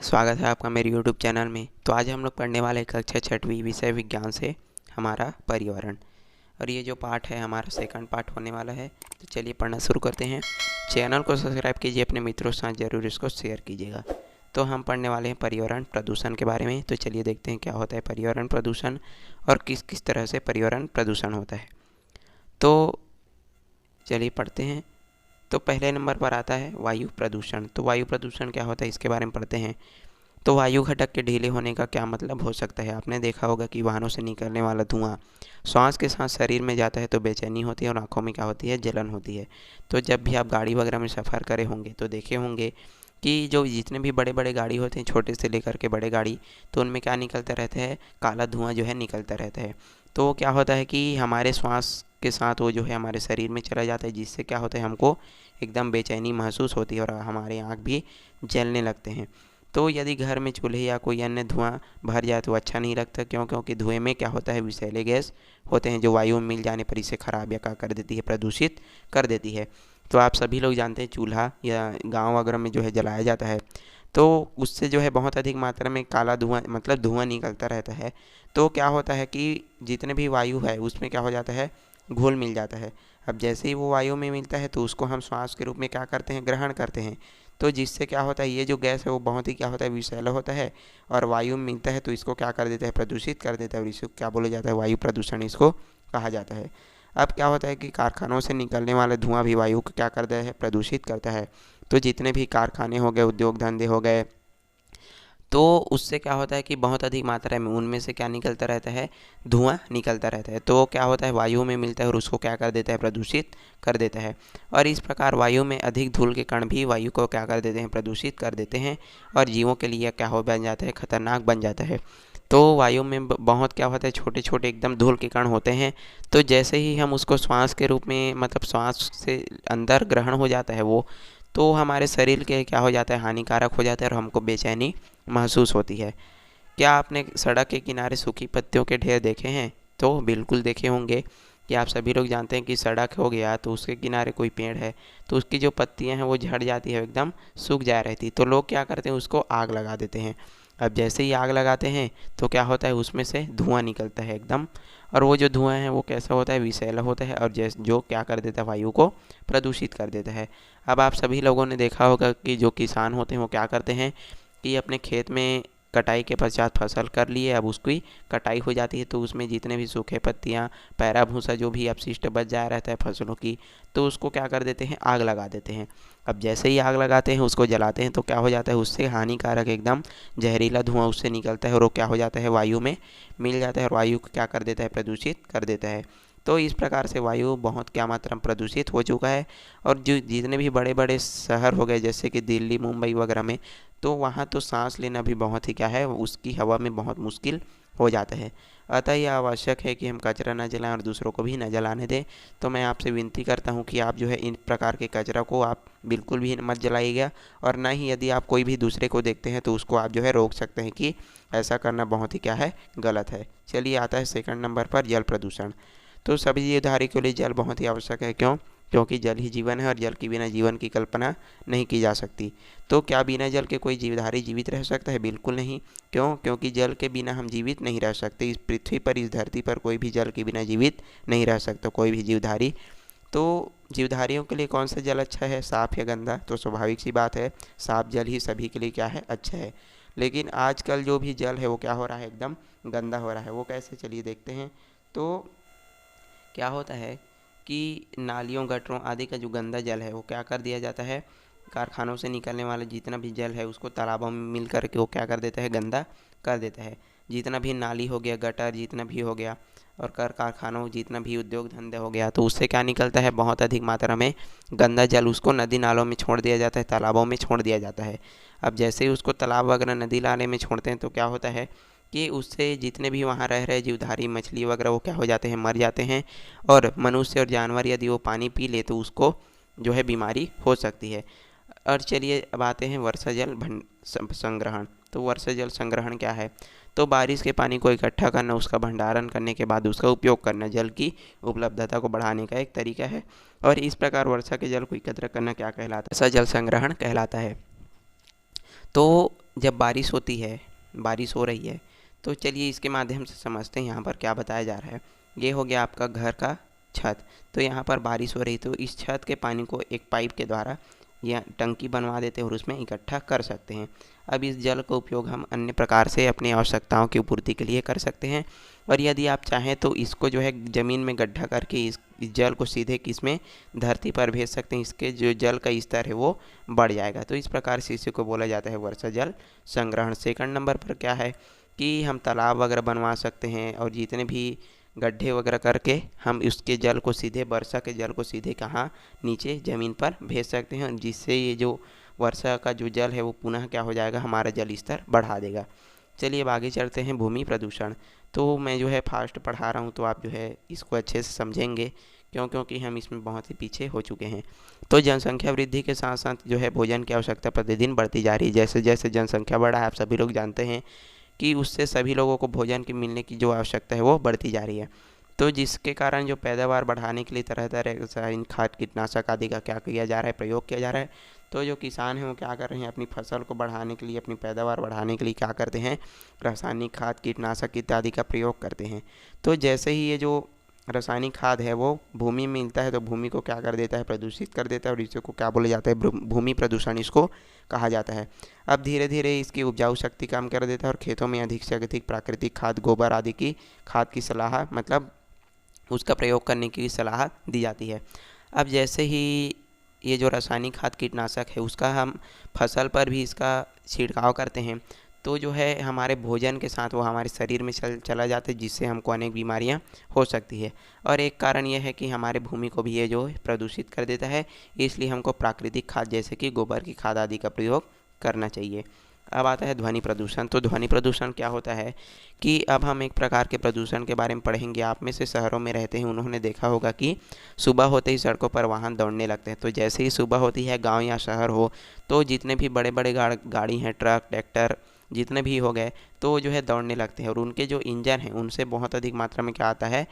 स्वागत है आपका मेरे YouTube चैनल में। तो आज हम लोग पढ़ने वाले हैं कक्षा छठवीं विषय विज्ञान से हमारा पर्यावरण। और ये जो पाठ है हमारा सेकंड पार्ट होने वाला है। तो चलिए पढ़ना शुरू करते हैं। चैनल को सब्सक्राइब कीजिए, अपने मित्रों के साथ ज़रूर इसको शेयर कीजिएगा। तो हम पढ़ने वाले हैं पर्यावरण प्रदूषण के बारे में। तो चलिए देखते हैं क्या होता है पर्यावरण प्रदूषण और किस किस तरह से पर्यावरण प्रदूषण होता है। तो चलिए पढ़ते हैं। तो पहले नंबर पर आता है वायु प्रदूषण। तो वायु प्रदूषण क्या होता है इसके बारे में पढ़ते हैं। तो वायु घटक के ढीले होने का क्या मतलब हो सकता है। आपने देखा होगा कि वाहनों से निकलने वाला धुआं श्वास के साथ शरीर में जाता है तो बेचैनी होती है और आंखों में क्या होती है, जलन होती है। तो जब भी आप गाड़ी वगैरह में सफ़र करे होंगे तो देखे होंगे कि जो जितने भी बड़े बड़े गाड़ी होते हैं, छोटे से लेकर के बड़े गाड़ी, तो उनमें क्या निकलता रहता है, काला धुआं जो है निकलता रहता है। तो क्या होता है कि हमारे श्वास के साथ वो जो है हमारे शरीर में चला जाता है, जिससे क्या होता है हमको एकदम बेचैनी महसूस होती है और हमारे आँख भी जलने लगते हैं। तो यदि घर में चूल्हे या कोई अन्य धुआं भर जाए तो अच्छा नहीं लगता, क्योंकि धुएं में क्या होता है, विषैले गैस होते हैं जो वायु में मिल जाने पर इसे खराब या क्या कर देती है, प्रदूषित कर देती है। तो आप सभी लोग जानते हैं चूल्हा या गांव वगैरह में जो है जलाया जाता है, तो उससे जो है बहुत अधिक मात्रा में काला धुआं मतलब धुआं निकलता रहता है। तो क्या होता है कि जितने भी वायु है उसमें क्या हो जाता है, घुल मिल जाता है। अब जैसे ही वो वायु में मिलता है तो उसको हम श्वास के रूप में क्या करते हैं, ग्रहण करते हैं। तो जिससे क्या होता है, ये जो गैस है वो बहुत ही क्या होता है, विषैला होता है और वायु में मिलता है तो इसको क्या कर देता है, प्रदूषित कर देता है और इसको क्या बोला जाता है, वायु प्रदूषण इसको कहा जाता है। अब क्या होता है कि कारखानों से निकलने वाला धुआं भी वायु को क्या करता है, प्रदूषित करता है। तो जितने भी कारखाने हो गए, उद्योग धंधे हो गए, तो उससे क्या होता है कि बहुत अधिक मात्रा में उनमें से क्या निकलता रहता है, धुआं निकलता रहता है। तो क्या होता है, वायु में मिलता है और उसको क्या कर देता है, प्रदूषित कर देता है। और इस प्रकार वायु में अधिक धूल के कण भी वायु को क्या कर देते हैं, प्रदूषित कर देते हैं और जीवों के लिए क्या हो बन जाता है, खतरनाक बन जाता है। तो वायु में बहुत क्या होता है, छोटे छोटे एकदम धूल के कण होते हैं। तो जैसे ही हम उसको श्वास के रूप में मतलब श्वास से अंदर ग्रहण हो जाता है वो, तो हमारे शरीर के क्या हो जाता है, हानिकारक हो जाता है और हमको बेचैनी महसूस होती है। क्या आपने सड़क के किनारे सूखी पत्तियों के ढेर देखे हैं? तो बिल्कुल देखे होंगे कि आप सभी लोग जानते हैं कि सड़क हो गया तो उसके किनारे कोई पेड़ है तो उसकी जो पत्तियां हैं वो झड़ जाती है, एकदम सूख जा रहती। तो लोग क्या करते हैं, उसको आग लगा देते हैं। अब जैसे ही आग लगाते हैं तो क्या होता है, उसमें से धुआं निकलता है एकदम। और वो जो धुआं है वो कैसा होता है, विषैला होता है और जैसे जो क्या कर देता है, वायु को प्रदूषित कर देता है। अब आप सभी लोगों ने देखा होगा कि जो किसान होते हैं वो क्या करते हैं कि अपने खेत में कटाई के पश्चात फसल कर लिए, अब उसकी कटाई हो जाती है तो उसमें जितने भी सूखे पत्तियाँ, पैरा भूसा जो भी अपशिष्ट बच जाया रहता है फसलों की, तो उसको क्या कर देते हैं, आग लगा देते हैं। अब जैसे ही आग लगाते हैं, उसको जलाते हैं तो क्या हो जाता है, उससे हानिकारक एकदम जहरीला धुआं उससे निकलता है और वो क्या हो जाता है, वायु में मिल जाता है और वायु को क्या कर देता है, प्रदूषित कर देता है। तो इस प्रकार से वायु बहुत क्या मात्रा में प्रदूषित हो चुका है। और जो जितने भी बड़े बड़े शहर हो गए जैसे कि दिल्ली मुंबई वगैरह में, तो वहाँ तो सांस लेना भी बहुत ही क्या है, उसकी हवा में बहुत मुश्किल हो जाता है। अतः यह आवश्यक है कि हम कचरा न जलाएं और दूसरों को भी न जलाने दें। तो मैं आपसे विनती करता हूँ कि आप जो है इन प्रकार के कचरा को आप बिल्कुल भी मत जलाइएगा। और ना ही यदि आप कोई भी दूसरे को देखते हैं तो उसको आप जो है रोक सकते हैं कि ऐसा करना बहुत ही क्या है, गलत है। चलिए आता है सेकंड नंबर पर, जल प्रदूषण। तो सभी जीवधारी के लिए जल बहुत ही आवश्यक है। क्यों? क्योंकि जल ही जीवन है और जल के बिना जीवन की कल्पना नहीं की जा सकती। तो क्या बिना जल के कोई जीवधारी जीवित रह सकता है? बिल्कुल नहीं। क्यों? क्योंकि जल के बिना हम जीवित नहीं रह सकते। इस पृथ्वी पर, इस धरती पर कोई भी जल के बिना जीवित नहीं रह सकता, कोई भी जीवधारी। तो जीवधारियों के लिए कौन सा जल अच्छा है, साफ़ या गंदा? तो स्वाभाविक सी बात है, साफ जल ही सभी के लिए क्या है, अच्छा है। लेकिन आजकल जो भी जल है वो क्या हो रहा है, एकदम गंदा हो रहा है। वो कैसे, चलिए देखते हैं। तो क्या होता है कि नालियों, गटरों आदि का जो गंदा जल है वो क्या कर दिया जाता है, कारखानों से निकलने वाला जितना भी जल है उसको तालाबों में मिल कर के वो क्या कर देता है, गंदा कर देता है। जितना भी नाली हो गया, गटर जितना भी हो गया और कारखानों जितना भी उद्योग धंधे हो गया, तो उससे क्या निकलता है, बहुत अधिक मात्रा में गंदा जल उसको नदी नालों में छोड़ दिया जाता है, तालाबों में छोड़ दिया जाता है। अब जैसे ही उसको तालाब वगैरह नदी नाले में छोड़ते हैं तो क्या होता है कि उससे जितने भी वहाँ रह रहे जीवधारी मछली वगैरह वो क्या हो जाते हैं, मर जाते हैं। और मनुष्य और जानवर यदि वो पानी पी ले तो उसको जो है बीमारी हो सकती है। और चलिए अब आते हैं वर्षा जल संग्रहण। तो वर्षा जल संग्रहण क्या है? तो बारिश के पानी को इकट्ठा करना, उसका भंडारण करने के बाद उसका उपयोग करना जल की उपलब्धता को बढ़ाने का एक तरीका है। और इस प्रकार वर्षा के जल को एकत्र करना क्या कहलाता है? वर्षा जल संग्रहण कहलाता है। तो जब बारिश होती है, बारिश हो रही है, तो चलिए इसके माध्यम से समझते हैं यहाँ पर क्या बताया जा रहा है। ये हो गया आपका घर का छत। तो यहाँ पर बारिश हो रही, तो इस छत के पानी को एक पाइप के द्वारा या टंकी बनवा देते हैं और उसमें इकट्ठा कर सकते हैं। अब इस जल का उपयोग हम अन्य प्रकार से अपनी आवश्यकताओं की पूर्ति के लिए कर सकते हैं। और यदि आप चाहें तो इसको जो है ज़मीन में गड्ढा करके इस जल को सीधे किसमें धरती पर भेज सकते हैं। इसके जो जल का स्तर है वो बढ़ जाएगा। तो इस प्रकार से इसी को बोला जाता है वर्षा जल संग्रहण। सेकंड नंबर पर क्या है कि हम तालाब वगैरह बनवा सकते हैं और जितने भी गड्ढे वगैरह करके हम उसके जल को सीधे, वर्षा के जल को सीधे कहाँ, नीचे ज़मीन पर भेज सकते हैं, जिससे ये जो वर्षा का जो जल है वो पुनः क्या हो जाएगा, हमारा जल स्तर बढ़ा देगा। चलिए अब आगे चलते हैं। भूमि प्रदूषण। तो मैं जो है फास्ट पढ़ा रहा हूँ, तो आप जो है इसको अच्छे से समझेंगे क्योंकि हम इसमें बहुत ही पीछे हो चुके हैं। तो जनसंख्या वृद्धि के साथ साथ जो है भोजन की आवश्यकता प्रतिदिन बढ़ती जा रही है। जैसे जैसे जनसंख्या बढ़ा है, आप सभी लोग जानते हैं कि उससे सभी लोगों को भोजन की मिलने की जो आवश्यकता है वो बढ़ती जा रही है। तो जिसके कारण जो पैदावार बढ़ाने के लिए तरह तरह रासायनिक खाद, कीटनाशक आदि का क्या किया जा रहा है, प्रयोग किया जा रहा है। तो जो किसान हैं वो क्या कर रहे हैं, अपनी फसल को बढ़ाने के लिए, अपनी पैदावार बढ़ाने के लिए क्या करते हैं, रासायनिक खाद, कीटनाशक इत्यादि का प्रयोग करते हैं। तो जैसे ही ये जो रासायनिक खाद है वो भूमि में मिलता है तो भूमि को क्या कर देता है, प्रदूषित कर देता है, और इसी को क्या बोला जाता है, भूमि प्रदूषण इसको कहा जाता है। अब धीरे धीरे इसकी उपजाऊ शक्ति कम कर देता है और खेतों में अधिक से अधिक प्राकृतिक खाद, गोबर आदि की खाद की सलाह, मतलब उसका प्रयोग करने की सलाह दी जाती है। अब जैसे ही ये जो रासायनिक खाद, कीटनाशक है उसका हम फसल पर भी इसका छिड़काव करते हैं, तो जो है हमारे भोजन के साथ वो हमारे शरीर में चला जाता है, जिससे हमको अनेक बीमारियां हो सकती है। और एक कारण यह है कि हमारे भूमि को भी ये जो प्रदूषित कर देता है, इसलिए हमको प्राकृतिक खाद जैसे कि गोबर की खाद आदि का प्रयोग करना चाहिए। अब आता है ध्वनि प्रदूषण। तो ध्वनि प्रदूषण क्या होता है कि अब हम एक प्रकार के प्रदूषण के बारे में पढ़ेंगे। आप में से शहरों में रहते हैं, उन्होंने देखा होगा कि सुबह होते ही सड़कों पर वाहन दौड़ने लगते हैं। तो जैसे ही सुबह होती है, गांव या शहर हो, तो जितने भी बड़े बड़े गाड़ी हैं, ट्रक, ट्रैक्टर, जितने भी हो गए, तो जो है दौड़ने लगते हैं और उनके जो इंजन हैं उनसे बहुत अधिक मात्रा में क्या आता है,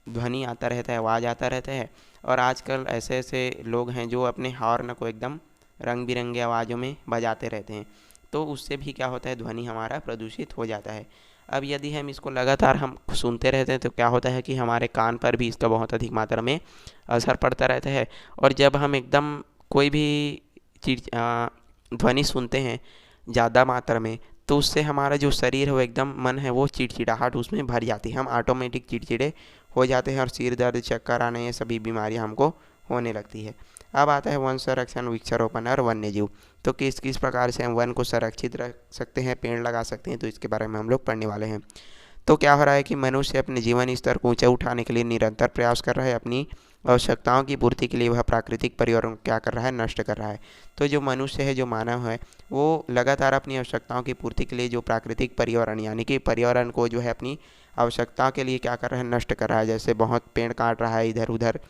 ध्वनि आता रहता है, आवाज़ आता रहता है। और आजकल ऐसे ऐसे लोग हैं जो अपने हॉर्न को एकदम रंग बिरंगे आवाज़ों में बजाते रहते हैं, तो उससे भी क्या होता है, ध्वनि हमारा प्रदूषित हो जाता है। अब यदि हम इसको लगातार हम सुनते रहते हैं तो क्या होता है कि हमारे कान पर भी इसका बहुत अधिक मात्रा में असर पड़ता रहता है। और जब हम एकदम कोई भी चीज ध्वनि सुनते हैं ज़्यादा मात्रा में, तो उससे हमारा जो शरीर है वो एकदम, मन है वो चिड़चिड़ाहट उसमें भर जाती है, हम ऑटोमेटिक चिड़चिड़े हो जाते हैं और सिर दर्द, चक्कर आने, ये सभी बीमारियां हमको होने लगती है। अब आता है वन संरक्षण, वृक्षारोपण और वन्य जीव। तो किस किस प्रकार से हम वन को संरक्षित रख सकते हैं, पेड़ लगा सकते हैं, तो इसके बारे में हम लोग पढ़ने वाले हैं। तो क्या हो रहा है कि मनुष्य अपने जीवन स्तर को ऊंचा उठाने के लिए निरंतर प्रयास कर रहा है। अपनी आवश्यकताओं की पूर्ति के लिए वह प्राकृतिक पर्यावरण को क्या कर रहा है, नष्ट कर रहा है। तो जो मनुष्य है, जो मानव है, वो लगातार अपनी आवश्यकताओं की पूर्ति के लिए जो प्राकृतिक पर्यावरण, यानी कि पर्यावरण को जो है अपनी आवश्यकता के लिए क्या कर रहा है, नष्ट कर रहा है। जैसे बहुत पेड़ काट रहा है इधर उधर,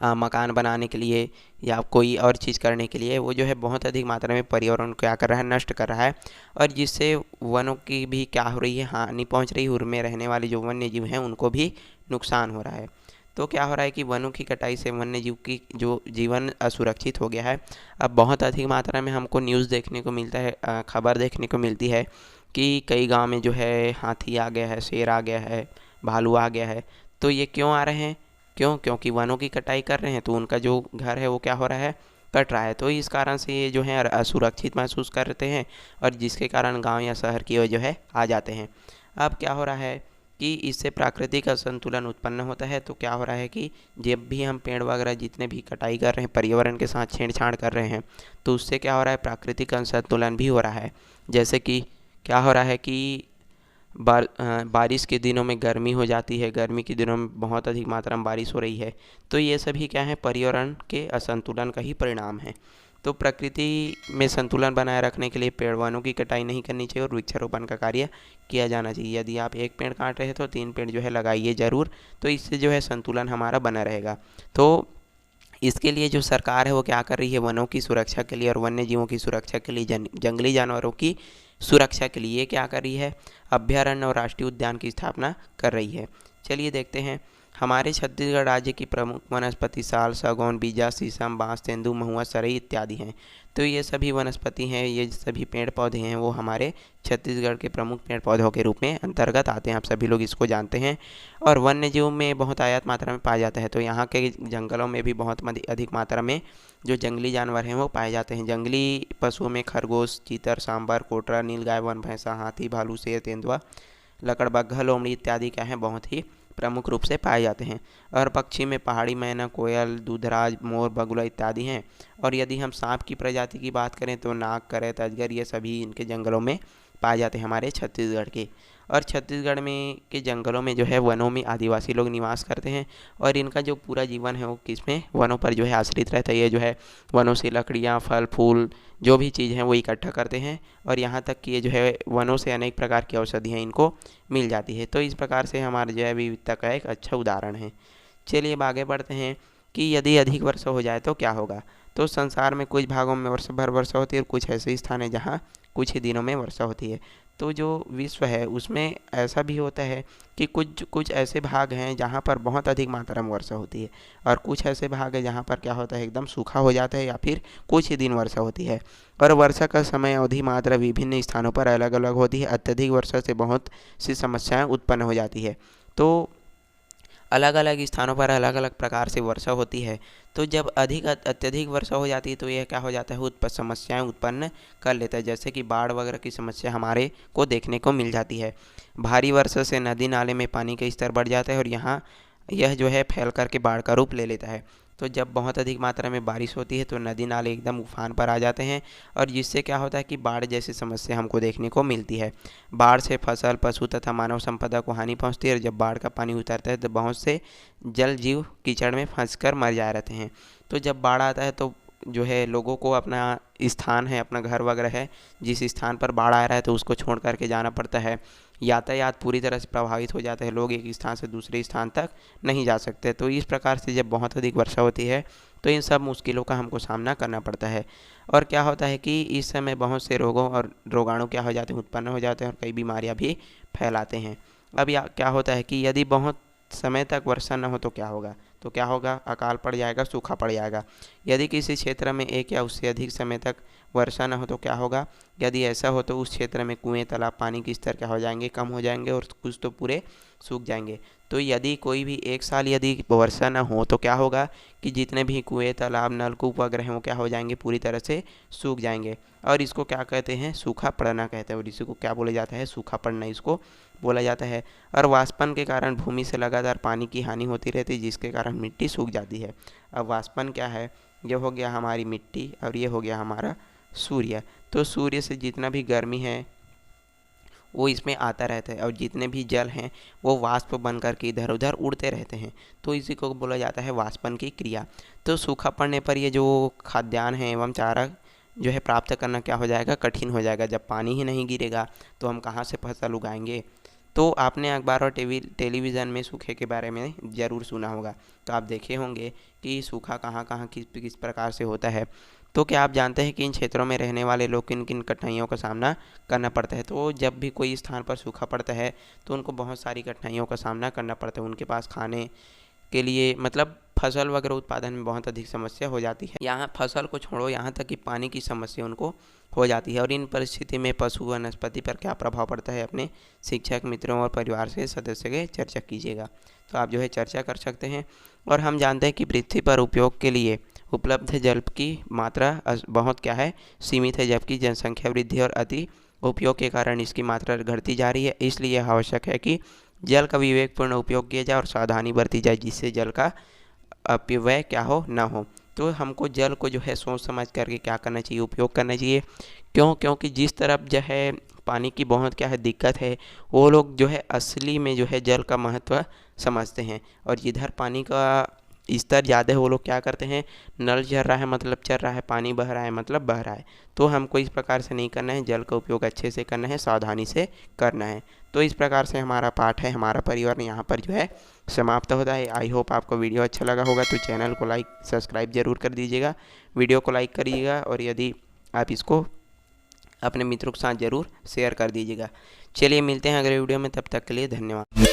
मकान बनाने के लिए या कोई और चीज़ करने के लिए, वो जो है बहुत अधिक मात्रा में पर्यावरण को क्या कर रहा है, नष्ट कर रहा है। और जिससे वनों की भी क्या हो रही है, हानि पहुंच रही है। उनमें रहने वाले जो वन्य जीव हैं उनको भी नुकसान हो रहा है। तो क्या हो रहा है कि वनों की कटाई से वन्य जीव की जो जीवन असुरक्षित हो गया है। अब बहुत अधिक मात्रा में हमको न्यूज़ देखने को मिलता है, खबर देखने को मिलती है कि कई गांव में जो है हाथी आ गया है, शेर आ गया है, भालू आ गया है। तो ये क्यों आ रहे हैं, क्योंकि वनों की कटाई कर रहे हैं, तो उनका जो घर है वो क्या हो रहा है, कट रहा है। तो इस कारण से ये जो है असुरक्षित महसूस करते हैं और जिसके कारण गांव या शहर की ओर जो है आ जाते हैं। अब क्या हो रहा है कि इससे प्राकृतिक असंतुलन उत्पन्न होता है। तो क्या हो रहा है कि जब भी हम पेड़ वगैरह जितने भी कटाई कर रहे हैं, पर्यावरण के साथ छेड़छाड़ कर रहे हैं, तो उससे क्या हो रहा है, प्राकृतिक असंतुलन भी हो रहा है। जैसे कि क्या हो रहा है कि बारिश के दिनों में गर्मी हो जाती है, गर्मी के दिनों में बहुत अधिक मात्रा में बारिश हो रही है। तो ये सभी क्या है, पर्यावरण के असंतुलन का ही परिणाम है। तो प्रकृति में संतुलन बनाए रखने के लिए पेड़ वनों की कटाई नहीं करनी चाहिए और वृक्षारोपण का कार्य किया जाना चाहिए। यदि आप एक पेड़ काट रहे हैं तो 3 पेड़ जो है लगाइए ज़रूर, तो इससे जो है संतुलन हमारा बना रहेगा। तो इसके लिए जो सरकार है वो क्या कर रही है, वनों की सुरक्षा के लिए और वन्य जीवों की सुरक्षा के लिए, जंगली जानवरों की सुरक्षा के लिए क्या कर रही है, अभ्यारण्य और राष्ट्रीय उद्यान की स्थापना कर रही है। चलिए देखते हैं। हमारे छत्तीसगढ़ राज्य की प्रमुख वनस्पति साल, सागौन, बीजा, शीशम, बांस, तेंदू, महुआ, सरई इत्यादि हैं। तो ये सभी वनस्पति हैं, ये सभी पेड़ पौधे हैं, वो हमारे छत्तीसगढ़ के प्रमुख पेड़ पौधों के रूप में अंतर्गत आते हैं। आप सभी लोग इसको जानते हैं। और वन्य जीव में बहुत आयात मात्रा में पाया जाता है। तो यहाँ के जंगलों में भी बहुत अधिक मात्रा में जो जंगली जानवर हैं वो पाए जाते हैं। जंगली पशुओं में खरगोश, चीतर, सांबर, कोटरा, नीलगाय, वन भैंसा, हाथी, भालू, शेर, तेंदुआ, लकड़बग्घा, लोमड़ी इत्यादि क्या है बहुत ही प्रमुख रूप से पाए जाते हैं। और पक्षी में पहाड़ी मैना, कोयल, दूधराज, मोर, बगुला इत्यादि हैं। और यदि हम सांप की प्रजाति की बात करें तो नाग, करैत, अजगर ये सभी इनके जंगलों में पाए जाते हैं हमारे छत्तीसगढ़ के। और छत्तीसगढ़ में के जंगलों में जो है वनों में आदिवासी लोग निवास करते हैं। और इनका जो पूरा जीवन है वो किसमें, वनों पर जो है आश्रित रहता है। ये जो है वनों से लकड़ियाँ, फल फूल जो भी चीज़ हैं वो इकट्ठा करते हैं। और यहाँ तक कि ये जो है वनों से अनेक प्रकार की औषधियाँ इनको मिल जाती है। तो इस प्रकार से हमारे जो है विविधता का एक अच्छा उदाहरण है। चलिए अब आगे बढ़ते हैं कि यदि अधिक वर्षा हो जाए तो क्या होगा। तो संसार में कुछ भागों में वर्ष भर वर्षा होती है और कुछ ऐसे स्थान है जहाँ कुछ ही दिनों में वर्षा होती है। तो जो विश्व है उसमें ऐसा भी होता है कि कुछ कुछ ऐसे भाग हैं जहाँ पर बहुत अधिक मात्रा में वर्षा होती है। और कुछ ऐसे भाग है जहाँ पर क्या होता है एकदम सूखा हो जाता है या फिर कुछ ही दिन वर्षा होती है। और वर्षा का समय अवधि मात्रा विभिन्न स्थानों पर अलग अलग होती है। अत्यधिक वर्षा से बहुत सी समस्याएं उत्पन्न हो जाती है। तो अलग अलग स्थानों पर अलग अलग प्रकार से वर्षा होती है। तो जब अत्यधिक वर्षा हो जाती है तो यह क्या हो जाता है, समस्याएं उत्पन्न कर लेता है। जैसे कि बाढ़ वगैरह की समस्या हमारे को देखने को मिल जाती है। भारी वर्षा से नदी नाले में पानी का स्तर बढ़ जाता है और यह जो है फैल करके बाढ़ का रूप ले लेता है। तो जब बहुत अधिक मात्रा में बारिश होती है तो नदी नाले एकदम उफान पर आ जाते हैं। और जिससे क्या होता है कि बाढ़ जैसी समस्या हमको देखने को मिलती है। बाढ़ से फसल, पशु तथा मानव संपदा को हानि पहुंचती है। और जब बाढ़ का पानी उतरता है तो बहुत से जल जीव कीचड़ में फंसकर मर जा रहते हैं। तो जब बाढ़ आता है तो जो है लोगों को अपना स्थान है, अपना घर वगैरह है, जिस स्थान पर बाढ़ आ रहा है तो उसको छोड़ करके जाना पड़ता है। यातायात पूरी तरह से प्रभावित हो जाता है, लोग एक स्थान से दूसरे स्थान तक नहीं जा सकते। तो इस प्रकार से जब बहुत अधिक वर्षा होती है तो इन सब मुश्किलों का हमको सामना करना पड़ता है। और क्या होता है कि इस समय बहुत से रोगों और रोगाणु क्या हो जाते हैं, उत्पन्न हो जाते हैं और कई बीमारियां भी फैलाते हैं। अब क्या होता है कि यदि बहुत समय तक वर्षा न हो तो क्या होगा, तो क्या होगा, अकाल पड़ जाएगा, सूखा पड़ जाएगा। यदि किसी क्षेत्र में एक या उससे अधिक समय तक वर्षा न हो तो क्या होगा, यदि ऐसा हो तो उस क्षेत्र में कुएं, तालाब, पानी के स्तर क्या हो जाएंगे, कम हो जाएंगे और कुछ तो पूरे सूख जाएंगे। तो यदि कोई भी एक साल यदि वर्षा न हो तो क्या होगा कि जितने भी कुएं, तालाब, नलकूप वगैरह हैं वो क्या हो जाएंगे, पूरी तरह से सूख जाएंगे। और इसको क्या कहते हैं, सूखा पड़ना कहते हैं। और इसी को क्या बोला जाता है, सूखा पड़ना इसको बोला जाता है। और वाष्पन के कारण भूमि से लगातार पानी की हानि होती रहती है, जिसके कारण मिट्टी सूख जाती है। अब वाष्पन क्या है, ये हो गया हमारी मिट्टी और ये हो गया हमारा सूर्य। तो सूर्य से जितना भी गर्मी है वो इसमें आता रहता है और जितने भी जल हैं वो वाष्प बन करके इधर उधर उड़ते रहते हैं। तो इसी को बोला जाता है वाष्पन की क्रिया। तो सूखा पड़ने पर ये जो खाद्यान्न है एवं चारा जो है प्राप्त करना क्या हो जाएगा, कठिन हो जाएगा। जब पानी ही नहीं गिरेगा तो हम कहाँ से फसल उगाएंगे। तो आपने अखबार और टेलीविज़न में सूखे के बारे में ज़रूर सुना होगा। तो आप देखे होंगे कि सूखा कहाँ कहाँ किस प्रकार से होता है। तो क्या आप जानते हैं कि इन क्षेत्रों में रहने वाले लोग किन किन कठिनाइयों का सामना करना पड़ता है। तो जब भी कोई स्थान पर सूखा पड़ता है तो उनको बहुत सारी कठिनाइयों का सामना करना पड़ता है। उनके पास खाने के लिए मतलब फसल वगैरह उत्पादन में बहुत अधिक समस्या हो जाती है। यहाँ फसल को छोड़ो, यहाँ तक कि पानी की समस्या उनको हो जाती है। और इन परिस्थिति में पशु वनस्पति पर क्या प्रभाव पड़ता है, अपने शिक्षक मित्रों और परिवार के सदस्य के चर्चा कीजिएगा। तो आप जो है चर्चा कर सकते हैं। और हम जानते हैं कि पृथ्वी पर उपयोग के लिए उपलब्ध जल की मात्रा बहुत क्या है, सीमित है। जबकि जनसंख्या वृद्धि और अति उपयोग के कारण इसकी मात्रा घटती जा रही है। इसलिए आवश्यक है कि जल का विवेकपूर्ण उपयोग किया जाए और सावधानी बरती जाए, जिससे जल का अपव्यय क्या हो ना हो। तो हमको जल को जो है सोच समझ करके क्या करना चाहिए, उपयोग करना चाहिए। क्योंकि जिस तरफ जो है पानी की बहुत क्या है दिक्कत है, वो लोग जो है असली में जो है जल का महत्व समझते हैं। और जिधर पानी का स्तर ज़्यादा है वो लोग क्या करते हैं, नल चल रहा है मतलब चल रहा है, पानी बह रहा है मतलब बह रहा है। तो हमको इस प्रकार से नहीं करना है, जल का उपयोग अच्छे से करना है, सावधानी से करना है। तो इस प्रकार से हमारा पाठ है, हमारा परिवार यहाँ पर जो है समाप्त होता है। आई होप आपको वीडियो अच्छा लगा होगा। तो चैनल को लाइक सब्सक्राइब जरूर कर दीजिएगा, वीडियो को लाइक करिएगा और यदि आप इसको अपने मित्रों के साथ ज़रूर शेयर कर दीजिएगा। चलिए मिलते हैं अगले वीडियो में, तब तक के लिए धन्यवाद।